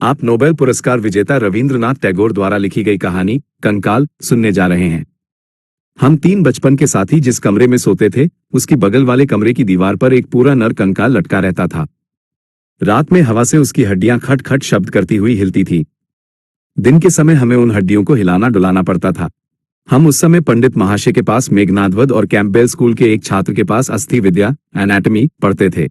आप नोबेल पुरस्कार विजेता रविंद्रनाथ टैगोर द्वारा लिखी गई कहानी कंकाल सुनने जा रहे हैं। हम तीन बचपन के साथी जिस कमरे में सोते थे, उसकी बगल वाले कमरे की दीवार पर एक पूरा नर कंकाल लटका रहता था। रात में हवा से उसकी हड्डियां खट खट शब्द करती हुई हिलती थी। दिन के समय हमें उन हड्डियों को हिलाना डुलाना पड़ता था। हम उस समय पंडित महाशय के पास मेघनादवध और कैंपबेल स्कूल के एक छात्र के पास अस्थि विद्या एनाटॉमी पढ़ते थे।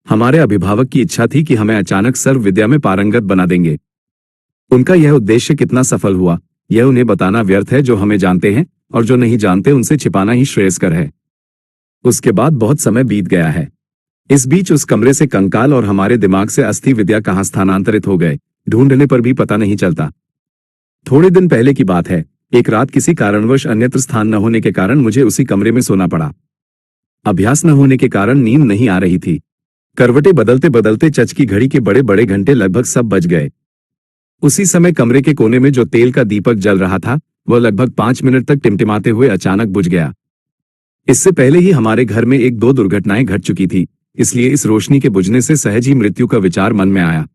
हमारे अभिभावक की इच्छा थी कि हमें अचानक सर्व विद्या में पारंगत बना देंगे। उनका यह उद्देश्य कितना सफल हुआ, यह उन्हें बताना व्यर्थ है। जो हमें जानते हैं और जो नहीं जानते उनसे छिपाना ही श्रेयस्कर है। उसके बाद बहुत समय बीत गया है। इस बीच उस कमरे से कंकाल और हमारे दिमाग से अस्थि विद्या कहाँ स्थानांतरित हो गए, ढूंढने पर भी पता नहीं चलता। थोड़े दिन पहले की बात है। एक रात किसी कारणवश अन्यत्र स्थान न होने के कारण मुझे उसी कमरे में सोना पड़ा। अभ्यास न होने के कारण नींद नहीं आ रही थी। करवटें बदलते बदलते चच की घड़ी के बड़े बड़े घंटे लगभग सब बज गए। उसी समय कमरे के कोने में जो तेल का दीपक जल रहा था, वह लगभग 5 मिनट तक टिमटिमाते हुए अचानक बुझ गया। इससे पहले ही हमारे घर में एक दो दुर्घटनाएं घट चुकी थी, इसलिए इस रोशनी के बुझने से सहज ही मृत्यु का विचार मन में आया।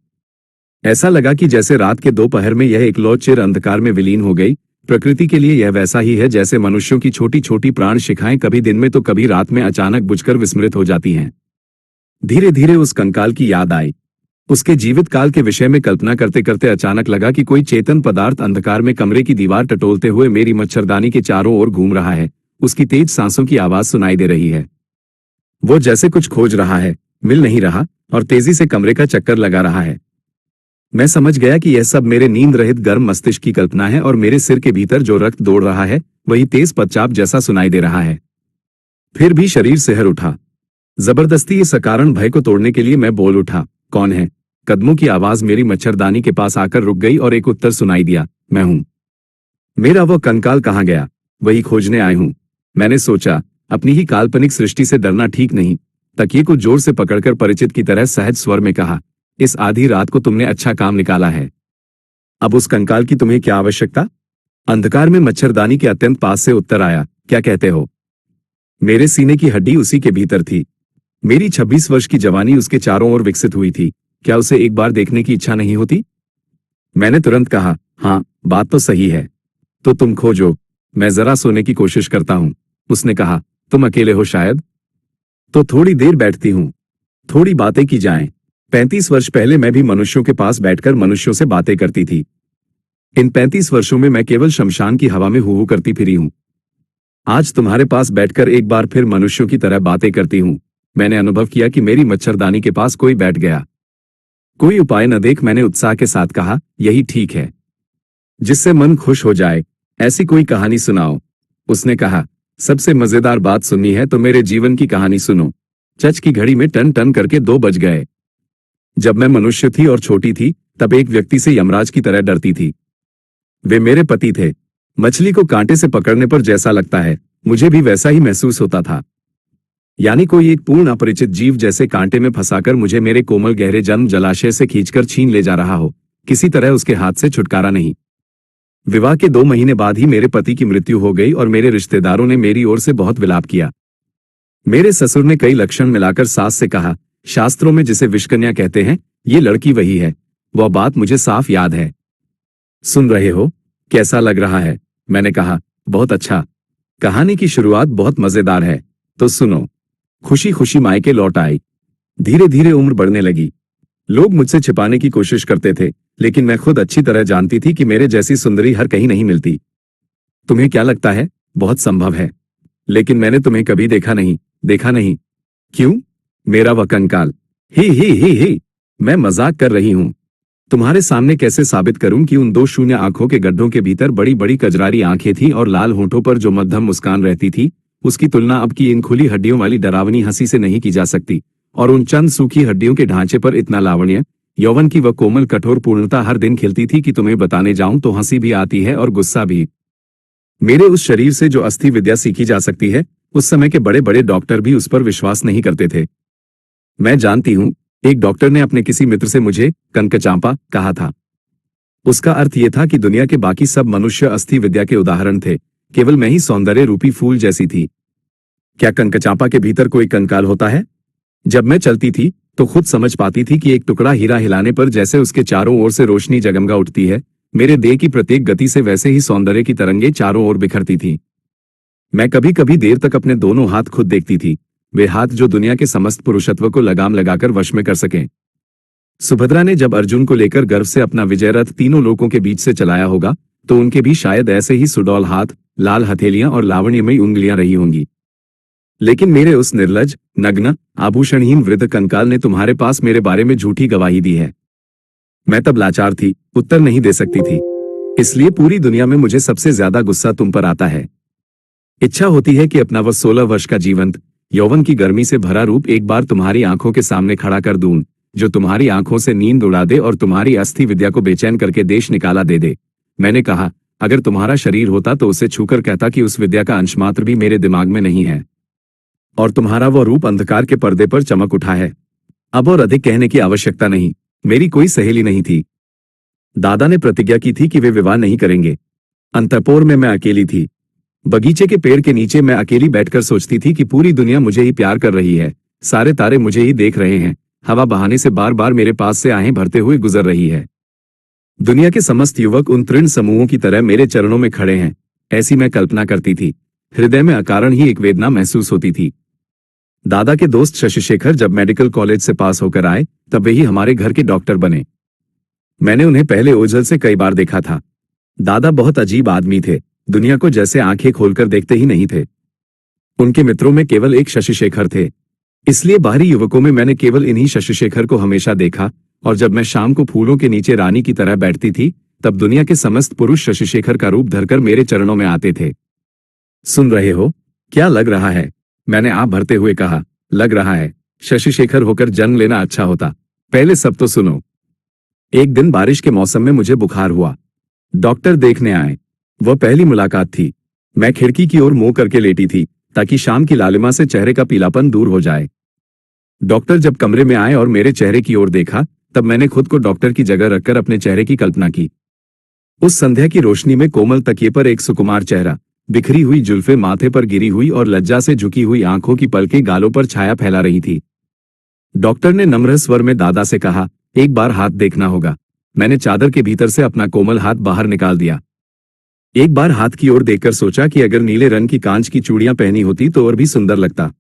ऐसा लगा कि जैसे रात के दोपहर में यह एकलौत चिर अंधकार में विलीन हो गई। प्रकृति के लिए यह वैसा ही है जैसे मनुष्यों की छोटी छोटी प्राण शिखाएं कभी दिन में तो कभी रात में अचानक बुझकर विस्मृत हो जाती हैं। धीरे धीरे उस कंकाल की याद आई। उसके जीवित काल के विषय में कल्पना करते करते अचानक लगा कि कोई चेतन पदार्थ अंधकार में कमरे की दीवार टटोलते हुए मेरी मच्छरदानी के चारों ओर घूम रहा है। उसकी तेज सांसों की आवाज सुनाई दे रही है। वो जैसे कुछ खोज रहा है, मिल नहीं रहा और तेजी से कमरे का चक्कर लगा रहा है। मैं समझ गया कि यह सब मेरे नींद रहित गर्म मस्तिष्क की कल्पना है और मेरे सिर के भीतर जो रक्त दौड़ रहा है वही तेज पदचाप जैसा सुनाई दे रहा है। फिर भी शरीर सिहर उठा। जबरदस्ती इस अकारण भय को तोड़ने के लिए मैं बोल उठा, कौन है? कदमों की आवाज मेरी मच्छरदानी के पास आकर रुक गई और एक उत्तर सुनाई दिया, मैं हूं। मेरा वह कंकाल कहाँ गया? वही खोजने आए हूं। मैंने सोचा, अपनी ही काल्पनिक सृष्टि से डरना ठीक नहीं। तकिए को जोर से पकड़कर परिचित की तरह सहज स्वर में कहा, इस आधी रात को तुमने अच्छा काम निकाला है। अब उस कंकाल की तुम्हें क्या आवश्यकता? अंधकार में मच्छरदानी के अत्यंत पास से उत्तर आया, क्या कहते हो? मेरे सीने की हड्डी उसी के भीतर थी। मेरी 26 वर्ष की जवानी उसके चारों ओर विकसित हुई थी। क्या उसे एक बार देखने की इच्छा नहीं होती? मैंने तुरंत कहा, हाँ, बात तो सही है। तो तुम खोजो, मैं जरा सोने की कोशिश करता हूं। उसने कहा, तुम अकेले हो शायद? तो थोड़ी देर बैठती हूं, थोड़ी बातें की जाएं। 35 वर्ष पहले मैं भी मनुष्यों के पास बैठकर मनुष्यों से बातें करती थी। इन 35 वर्षों में मैं केवल शमशान की हवा में हू करती फिरी हूं। आज तुम्हारे पास बैठकर एक बार फिर मनुष्यों की तरह बातें करती हूं। मैंने अनुभव किया कि मेरी मच्छरदानी के पास कोई बैठ गया। कोई उपाय न देख मैंने उत्साह के साथ कहा, यही ठीक है। जिससे मन खुश हो जाए, ऐसी कोई कहानी सुनाओ। उसने कहा, सबसे मजेदार बात सुननी है तो मेरे जीवन की कहानी सुनो। चच की घड़ी में टन टन करके 2 बज गए। जब मैं मनुष्य थी और छोटी थी, तब एक व्यक्ति से यमराज की तरह डरती थी। वे मेरे पति थे। मछली को कांटे से पकड़ने पर जैसा लगता है, मुझे भी वैसा ही महसूस होता था। यानी कोई एक पूर्ण अपरिचित जीव जैसे कांटे में फंसाकर मुझे मेरे कोमल गहरे जन्म जलाशय से खींचकर छीन ले जा रहा हो। किसी तरह उसके हाथ से छुटकारा नहीं। विवाह के 2 महीने बाद ही मेरे पति की मृत्यु हो गई और मेरे रिश्तेदारों ने मेरी ओर से बहुत विलाप किया। मेरे ससुर ने कई लक्षण मिलाकर सास से कहा, शास्त्रों में जिसे विषकन्या कहते हैं, ये लड़की वही है। वह बात मुझे साफ याद है। सुन रहे हो? कैसा लग रहा है? मैंने कहा, बहुत अच्छा। कहानी की शुरुआत बहुत मजेदार है, तो सुनो। खुशी खुशी मायके लौट आई। धीरे धीरे उम्र बढ़ने लगी। लोग मुझसे छिपाने की कोशिश करते थे, लेकिन मैं खुद अच्छी तरह जानती थी कि मेरे जैसी सुंदरी हर कहीं नहीं मिलती। तुम्हें क्या लगता है? बहुत संभव है, लेकिन मैंने तुम्हें कभी देखा नहीं। क्यों? मेरा वह कंकाल। ही, मैं मजाक कर रही हूं। तुम्हारे सामने कैसे साबित करूं कि उन 2 शून्य आंखों के गड्ढों के भीतर बड़ी बड़ी कजरारी आंखें थीं और लाल होंठों पर जो मध्यम मुस्कान रहती थी, उसकी तुलना अब की इन खुली हड्डियों वाली डरावनी हंसी से नहीं की जा सकती। और उन चंद सूखी हड्डियों के ढांचे पर इतना लावण्य, यौवन की वह कोमल कठोर पूर्णता हर दिन खिलती थी कि तुम्हें बताने जाऊं तो हंसी भी आती है और गुस्सा भी। मेरे उस शरीर से जो अस्थि विद्या सीखी जा सकती है, उस समय के बड़े बड़े डॉक्टर भी उस पर विश्वास नहीं करते थे। मैं जानती हूं, एक डॉक्टर ने अपने किसी मित्र से मुझे कंकचांपा कहा था। उसका अर्थ यह था कि दुनिया के बाकी सब मनुष्य अस्थि विद्या के उदाहरण थे, केवल मैं ही सौंदर्य रूपी फूल जैसी थी। क्या कंकचांपा के भीतर कोई कंकाल होता है? जब मैं चलती थी, तो खुद समझ पाती थी कि एक टुकड़ा हीरा हिलाने पर जैसे उसके चारों ओर से रोशनी जगमगा उठती है, मेरे देह की प्रत्येक गति से वैसे ही सौंदर्य की तरंगे चारों ओर बिखरती थी। मैं कभी कभी देर तक अपने दोनों हाथ खुद देखती थी, वे हाथ जो दुनिया के समस्त पुरुषत्व को लगाम लगाकर वश में कर सकें। सुभद्रा ने जब अर्जुन को लेकर गर्व से अपना विजय रथ तीनों लोकों के बीच से चलाया होगा, तो उनके भी शायद ऐसे ही सुडौल हाथ, लाल हथेलियां और लावण्यमयी उंगलियां रही होंगी। लेकिन मेरे उस निर्लज, नग्न, आभूषणहीन वृद्ध कंकाल ने तुम्हारे पास मेरे बारे में झूठी गवाही दी है। मैं तब लाचार थी, उत्तर नहीं दे सकती थी। इसलिए पूरी दुनिया में मुझे सबसे ज्यादा गुस्सा तुम पर आता है। इच्छा होती है कि अपना वह 16 वर्ष का जीवंत, यौवन की गर्मी से भरा रूप एक बार तुम्हारी आंखों के सामने खड़ा कर दूं, जो तुम्हारी आंखों से नींद उड़ा दे और तुम्हारी अस्थि विद्या को बेचैन करके देश निकाला दे दे। मैंने कहा, अगर तुम्हारा शरीर होता तो उसे छूकर कहता कि उस विद्या का अंशमात्र भी मेरे दिमाग में नहीं है, और तुम्हारा वो रूप अंधकार के पर्दे पर चमक उठा है। अब और अधिक कहने की आवश्यकता नहीं, मेरी कोई सहेली नहीं थी। दादा ने प्रतिज्ञा की थी कि वे विवाह नहीं करेंगे। अंतःपुर में मैं अकेली थी। बगीचे के पेड़ के नीचे मैं अकेली बैठकर सोचती थी कि पूरी दुनिया मुझे ही प्यार कर रही है, सारे तारे मुझे ही देख रहे हैं, हवा बहाने से बार बार मेरे पास से आहें भरते हुए गुजर रही है। दुनिया के समस्त युवक उन तृण समूहों की तरह मेरे चरणों में खड़े हैं, ऐसी मैं कल्पना करती थी। हृदय में अकारण ही एक वेदना महसूस होती थी। दादा के दोस्त शशिशेखर जब मेडिकल कॉलेज से पास होकर आए, तब वे ही हमारे घर के डॉक्टर बने। मैंने उन्हें पहले ओझल से कई बार देखा था। दादा बहुत अजीब आदमी थे, दुनिया को जैसे आंखें खोलकर देखते ही नहीं थे। उनके मित्रों में केवल एक शशिशेखर थे, इसलिए बाहरी युवकों में मैंने केवल इन्हीं शशिशेखर को हमेशा देखा, और जब मैं शाम को फूलों के नीचे रानी की तरह बैठती थी, तब दुनिया के समस्त पुरुष शशिशेखर का रूप धरकर मेरे चरणों में आते थे। सुन रहे हो? क्या लग रहा है? मैंने आप भरते हुए कहा। लग रहा है शशिशेखर होकर जन्म लेना अच्छा होता। पहले सब तो सुनो। एक दिन बारिश के मौसम में मुझे बुखार हुआ। डॉक्टर देखने आए। वह पहली मुलाकात थी। मैं खिड़की की ओर मुंह करके लेटी थी, ताकि शाम की लालिमा से चेहरे का पीलापन दूर हो जाए। डॉक्टर जब कमरे में आए और मेरे चेहरे की ओर देखा, तब मैंने खुद को डॉक्टर की जगह रखकर अपने चेहरे की कल्पना की। उस संध्या की रोशनी में कोमल तकिए पर एक सुकुमार चेहरा, बिखरी हुई जुल्फे माथे पर गिरी हुई और लज्जा से झुकी हुई आंखों की पलकें गालों पर छाया फैला रही थी। डॉक्टर ने नम्र स्वर में दादा से कहा, एक बार हाथ देखना होगा। मैंने चादर के भीतर से अपना कोमल हाथ बाहर निकाल दिया। एक बार हाथ की ओर देखकर सोचा कि अगर नीले रंग की कांच की चूड़ियां पहनी होती तो और भी सुंदर लगता।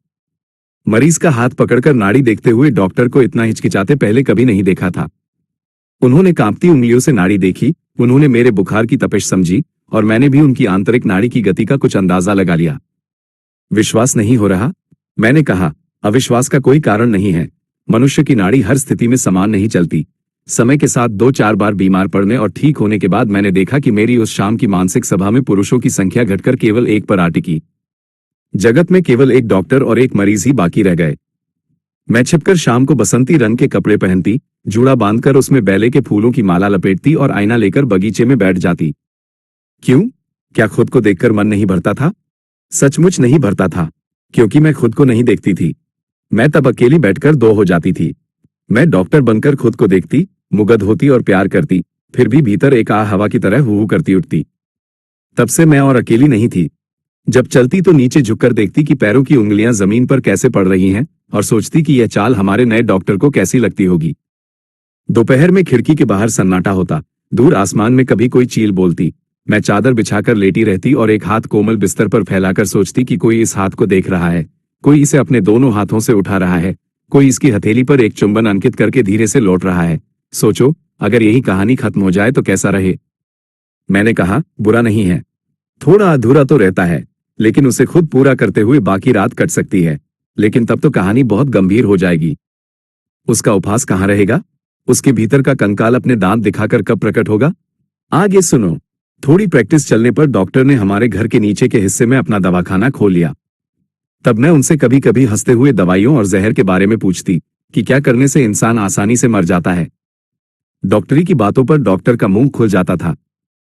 मरीज का हाथ पकड़कर नाड़ी देखते हुए डॉक्टर को इतना हिचकिचाते पहले कभी नहीं देखा था। उन्होंने कांपती उंगलियों से नाड़ी देखी, उन्होंने मेरे बुखार की तपिश समझी, और मैंने भी उनकी आंतरिक नाड़ी की गति का कुछ अंदाजा लगा लिया। विश्वास नहीं हो रहा? मैंने कहा, अविश्वास का कोई कारण नहीं है। मनुष्य की नाड़ी हर स्थिति में समान नहीं चलती। समय के साथ 2-4 बार बीमार पड़ने और ठीक होने के बाद मैंने देखा कि मेरी उस शाम की मानसिक सभा में पुरुषों की संख्या घटकर केवल 1 पर आ टिकी। जगत में केवल एक डॉक्टर और एक मरीज ही बाकी रह गए। मैं छिपकर शाम को बसंती रंग के कपड़े पहनती, जूड़ा बांधकर उसमें बेले के फूलों की माला लपेटती और आईना लेकर बगीचे में बैठ जाती। क्यों? क्या खुद को देखकर मन नहीं भरता था? सचमुच नहीं भरता था, क्योंकि मैं खुद को नहीं देखती थी। मैं तब अकेली बैठकर दो हो जाती थी। मैं डॉक्टर बनकर खुद को देखती, मुग्ध होती और प्यार करती, फिर भी भीतर एक आह हवा की तरह हू करती उठती। तब से मैं और अकेली नहीं थी। जब चलती तो नीचे झुककर देखती कि पैरों की उंगलियां जमीन पर कैसे पड़ रही हैं, और सोचती कि यह चाल हमारे नए डॉक्टर को कैसी लगती होगी। दोपहर में खिड़की के बाहर सन्नाटा होता, दूर आसमान में कभी कोई चील बोलती। मैं चादर बिछाकर लेटी रहती और एक हाथ कोमल बिस्तर पर फैलाकर सोचती कि कोई इस हाथ को देख रहा है, कोई इसे अपने दोनों हाथों से उठा रहा है, कोई इसकी हथेली पर एक चुंबन अंकित करके धीरे से लौट रहा है। सोचो, अगर यही कहानी खत्म हो जाए तो कैसा रहे? मैंने कहा, बुरा नहीं है। थोड़ा अधूरा तो रहता है, लेकिन उसे खुद पूरा करते हुए बाकी रात कट सकती है। लेकिन तब तो कहानी बहुत गंभीर हो जाएगी। उसका उपहास कहाँ रहेगा? उसके भीतर का कंकाल अपने दांत दिखाकर कब प्रकट होगा? आगे सुनो। थोड़ी प्रैक्टिस चलने पर डॉक्टर ने हमारे घर के नीचे के हिस्से में अपना दवाखाना खोल लिया। तब मैं उनसे कभी कभी हंसते हुए दवाइयों और जहर के बारे में पूछती कि क्या करने से इंसान आसानी से मर जाता है। डॉक्टरी की बातों पर डॉक्टर का मुंह खुल जाता था।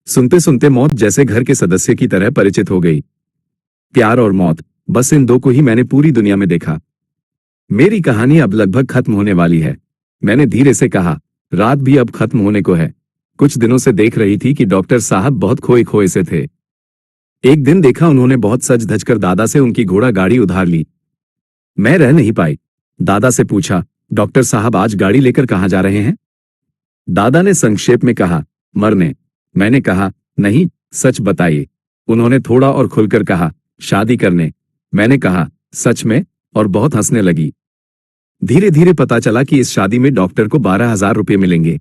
सुनते सुनते मौत जैसे घर के सदस्य की तरह परिचित हो गई। प्यार और मौत, बस इन दो को ही मैंने पूरी दुनिया में देखा। मेरी कहानी अब लगभग खत्म होने वाली है। मैंने धीरे से कहा, रात भी अब खत्म होने को है। कुछ दिनों से देख रही थी कि डॉक्टर साहब बहुत खोए खोए से थे। एक दिन देखा उन्होंने बहुत सज धज कर दादा से उनकी घोड़ा गाड़ी उधार ली। मैं रह नहीं पाई। दादा से पूछा, डॉक्टर साहब आज गाड़ी लेकर कहाँ जा रहे हैं? दादा ने संक्षेप में कहा, मरने। मैंने कहा, नहीं, सच बताइए। उन्होंने थोड़ा और खुलकर कहा, शादी करने। मैंने कहा, सच में? और बहुत हंसने लगी। धीरे धीरे पता चला कि इस शादी में डॉक्टर को 12,000 रुपये मिलेंगे।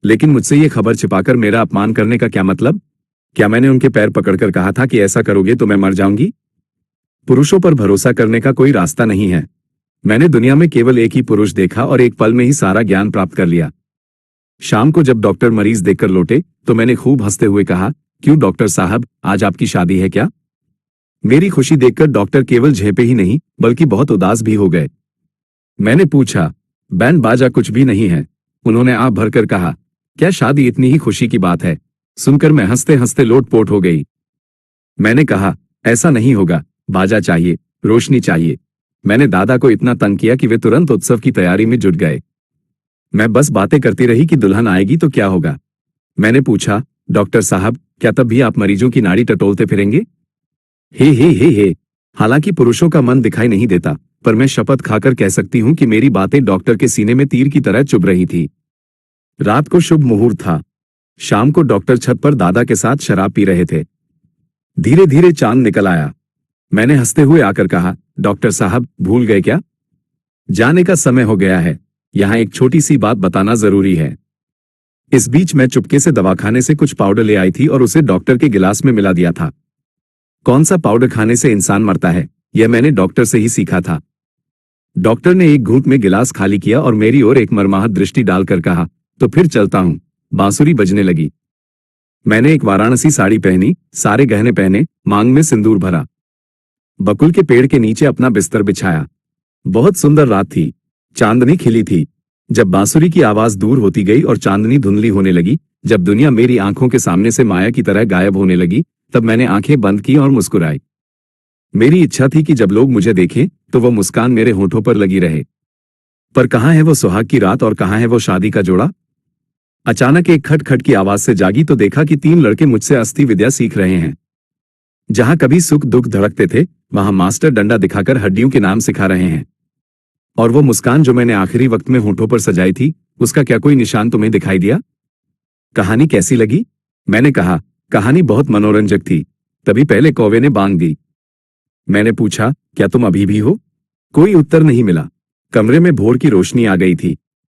लेकिन मुझसे ये खबर छिपाकर मेरा अपमान करने का क्या मतलब? क्या मैंने उनके पैर पकड़कर कहा था कि ऐसा करोगे तो मैं मर जाऊंगी? पुरुषों पर भरोसा करने का कोई रास्ता नहीं है। मैंने दुनिया में केवल एक ही पुरुष देखा और एक पल में ही सारा ज्ञान प्राप्त कर लिया। शाम को जब डॉक्टर मरीज देखकर लौटे तो मैंने खूब हंसते हुए कहा, क्यों डॉक्टर साहब, आज आपकी शादी है क्या? मेरी खुशी देखकर डॉक्टर केवल झेपे ही नहीं बल्कि बहुत उदास भी हो गए। मैंने पूछा, बैंड बाजा कुछ भी नहीं है? उन्होंने आप भरकर कहा, क्या शादी इतनी ही खुशी की बात है? सुनकर मैं हंसते हंसते लोटपोट हो गई। मैंने कहा, ऐसा नहीं होगा, बाजा चाहिए, रोशनी चाहिए। मैंने दादा को इतना तंग किया कि वे तुरंत उत्सव की तैयारी में जुट गए। मैं बस बातें करती रही कि दुल्हन आएगी तो क्या होगा। मैंने पूछा, डॉक्टर साहब, क्या तब भी आप मरीजों की नाड़ी टटोलते फिरेंगे? हे। हालांकि पुरुषों का मन दिखाई नहीं देता, पर मैं शपथ खाकर कह सकती हूं कि मेरी बातें डॉक्टर के सीने में तीर की तरह चुभ रही थी। रात को शुभ मुहूर्त था। शाम को डॉक्टर छत पर दादा के साथ शराब पी रहे थे। धीरे धीरे चांद निकल आया। मैंने हंसते हुए आकर कहा, डॉक्टर साहब, भूल गए क्या? जाने का समय हो गया है। यहाँ एक छोटी सी बात बताना जरूरी है। इस बीच मैं चुपके से दवाखाने से कुछ पाउडर ले आई थी और उसे डॉक्टर के गिलास में मिला दिया था। कौन सा पाउडर खाने से इंसान मरता है, यह मैंने डॉक्टर से ही सीखा था। डॉक्टर ने एक घूंट में गिलास खाली किया और मेरी ओर एक मरमाहत दृष्टि डालकर कहा, तो फिर चलता हूं। बांसुरी बजने लगी। मैंने एक वाराणसी साड़ी पहनी, सारे गहने पहने, मांग में सिंदूर भरा। बकुल के पेड़ के नीचे अपना बिस्तर बिछाया। बहुत सुंदर रात थी। चांदनी खिली थी। जब बांसुरी की आवाज दूर होती गई और चांदनी धुंधली होने लगी, जब दुनिया मेरी आंखों के सामने से माया की तरह गायब होने लगी, तब मैंने आंखें बंद की और मुस्कुराई। मेरी इच्छा थी कि जब लोग मुझे देखें तो वो मुस्कान मेरे होठों पर लगी रहे। पर कहाँ है वो सुहाग की रात और कहाँ है वो शादी का जोड़ा? अचानक एक खटखट की आवाज से जागी तो देखा कि 3 लड़के मुझसे अस्थि विद्या सीख रहे हैं। जहां कभी सुख दुख धड़कते थे, वहां मास्टर डंडा दिखाकर हड्डियों के नाम सिखा रहे हैं। और वो मुस्कान जो मैंने आखिरी वक्त में होठों पर सजाई थी, उसका क्या कोई निशान तुम्हें दिखाई दिया? कहानी कैसी लगी? मैंने कहा, कहानी बहुत मनोरंजक थी। तभी पहले कौवे ने बांग दी। मैंने पूछा, क्या तुम अभी भी हो? कोई उत्तर नहीं मिला। कमरे में भोर की रोशनी आ गई थी।